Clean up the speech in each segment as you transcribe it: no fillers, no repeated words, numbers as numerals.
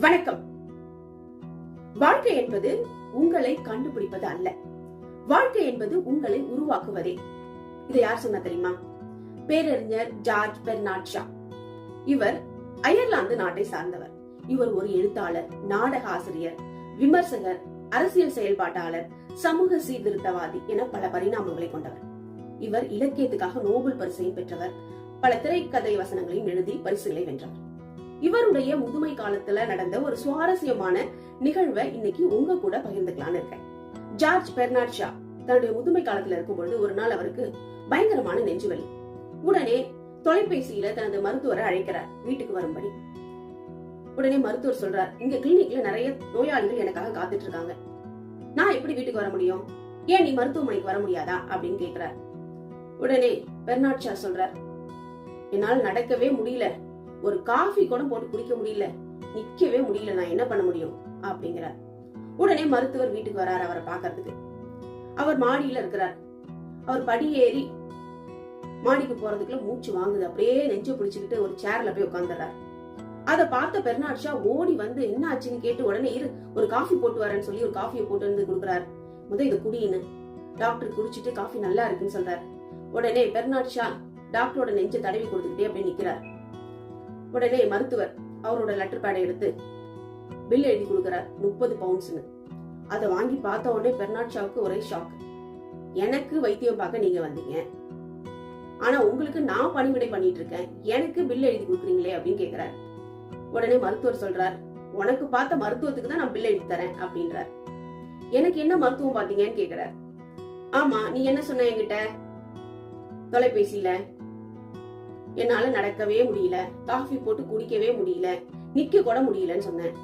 வணக்கம். வாழ்க்கை என்பது உங்களை கண்டுபிடிப்பது அல்ல, வாழ்க்கை என்பது உங்களை உருவாக்குவதே. இதை யார் சொன்னா தெரியுமா? பேரறிஞர் ஜார்ஜ் பெர்னார்ட் ஷா. இவர் அயர்லாந்து நாட்டை சார்ந்தவர். இவர் ஒரு எழுத்தாளர், நாடக ஆசிரியர், விமர்சகர், அரசியல் செயல்பாட்டாளர், சமூக சீர்திருத்தவாதி என பல பரிணாமங்களை கொண்டவர். இவர் இலக்கியத்துக்காக நோபல் பரிசையும் பெற்றவர். பல திரைக்கதை வசனங்களையும் எழுதி பரிசுகளை வென்றவர். இவருடைய முதுமை காலத்துல நடந்த ஒரு சுவாரஸ்யமான நிகழ்வை இன்னைக்கு உங்க கூட பகிர்ந்துக்கலான்னு இருக்கேன். ஜார்ஜ் பெர்னார்ட் ஷா தன்னுடைய முதுமை காலத்துல இருக்கும்பொழுது ஒரு நாள் அவருக்கு பயங்கரமான நெஞ்சுவலி. உடனே தொலைபேசியில தனது மருத்துவரை அழைக்கிறார் வீட்டுக்கு வரும்படி. உடனே மருத்துவர் சொல்றார், இங்க கிளினிக்ல நிறைய நோயாளிகள் எனக்காக காத்துட்டு இருக்காங்க, நான் எப்படி வீட்டுக்கு வர முடியும், ஏன் நீ மருத்துவமனைக்கு வர முடியாதா அப்படின்னு கேக்குறார். உடனே பெர்னார்ட் ஷா சொல்றார், என்னால் நடக்கவே முடியல, ஒரு காஃபி கூட போட்டு குடிக்க முடியல, நிக்கவே முடியல, நான் என்ன பண்ண முடியும் அப்படிங்கிறார். உடனே மருத்துவர் வீட்டுக்கு வராரு அவரை பாக்கிறதுக்கு. அவர் மாடியில இருக்கிறார். அவர் படியேறி மாடிக்கு போறதுக்குள்ள மூச்சு வாங்குது, அப்படியே நெஞ்சு பிடிச்சுக்கிட்டு ஒரு சேர்ல போய் உட்காந்துறாரு. அதை பார்த்த பெர்னார்ட் ஷா ஓடி வந்து என்ன ஆச்சுன்னு கேட்டு, உடனே இரு ஒரு காஃபி போட்டு வரேன்னு சொல்லி ஒரு காஃபியை போட்டு வந்து கொடுக்குறாரு. இதை குடின்னு டாக்டர் குடிச்சிட்டு காஃபி நல்லா இருக்குன்னு சொல்றாரு. உடனே பெர்னார்ட் ஷா டாக்டரோட நெஞ்சை தடவி கொடுத்துக்கிட்டே அப்படியே நிக்கிறார். உடனே மருத்துவர் அவரோட லெட்டர் பேடை எடுத்து பில் எழுதி கொடுக்கிறார், 30 பவுண்ட்ஸ்னு. அதை வாங்கி பார்த்த உடனே பெர்னார்ட் ஷாவுக்கு ஒரே ஷாக். எனக்கு வைத்தியம் பார்க்க நீங்க வந்தீங்க, ஆனா உங்களுக்கு நான் பணிவிடை பண்ணிட்டு இருக்கேன், எனக்கு பில் எழுதி கொடுக்குறீங்களே அப்படின்னு கேக்குறாரு. உடனே மருத்துவர் சொல்றார், உனக்கு பார்த்த மருத்துவத்துக்கு தான் நான் பில் எழுதி தரேன் அப்படின்றார். எனக்கு என்ன மருத்துவம் பாத்தீங்கன்னு கேக்குறார். ஆமா, நீ என்ன சொன்ன என்கிட்ட தொலைபேசியில? என்னால நடக்கவே முடியல, காஃபி போட்டு குடிக்கவே முடியல, நிக்க கூட முடியலன்னு சொன்னேன்.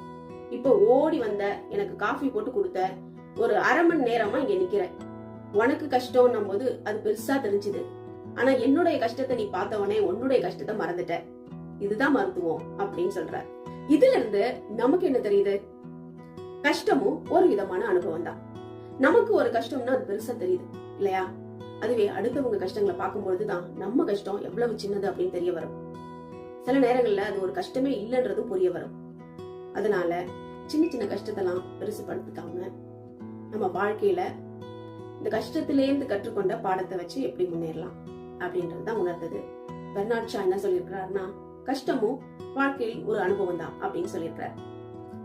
இப்ப ஓடி வந்த, எனக்கு காஃபி போட்டு கொடுத்த, ஒரு அரை மணி நேரமா இங்க நிக்கிற. உனக்கு கஷ்டம் போது அது பெருசா தெரிஞ்சுது, ஆனா என்னுடைய கஷ்டத்தை நீ பார்த்தவனே உன்னுடைய கஷ்டத்தை மறந்துட்ட. இதுதான் மருத்துவம் அப்படின்னு சொல்ற. இதுல இருந்து நமக்கு என்ன தெரியுது? கஷ்டமும் ஒரு விதமான அனுபவம் தான். நமக்கு ஒரு கஷ்டம்னா அது பெருசா தெரியுது இல்லையா? அதுவே அடுத்தவங்க கஷ்டங்களை பார்க்கும்பொழுதுதான் நம்ம கஷ்டம் எவ்வளவு சின்னது அப்படின்னு தெரிய வரும். சில நேரங்கள்ல அது ஒரு கஷ்டமே இல்லைன்றதும் புரிய வரும். அதனால சின்ன சின்ன கஷ்டத்தெல்லாம் பெருசுபடுத்திக்காம நம்ம வாழ்க்கையில இந்த கஷ்டத்திலேருந்து கற்றுக்கொண்ட பாடத்தை வச்சு எப்படி முன்னேறலாம் அப்படின்றதுதான் உணர்ந்தது. பெர்னார்ட் ஷா என்ன சொல்லியிருக்கிறாருன்னா, கஷ்டமும் வாழ்க்கையில் ஒரு அனுபவம் தான் அப்படின்னு சொல்லியிருக்கிறார்.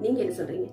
நீங்க என்ன சொல்றீங்க?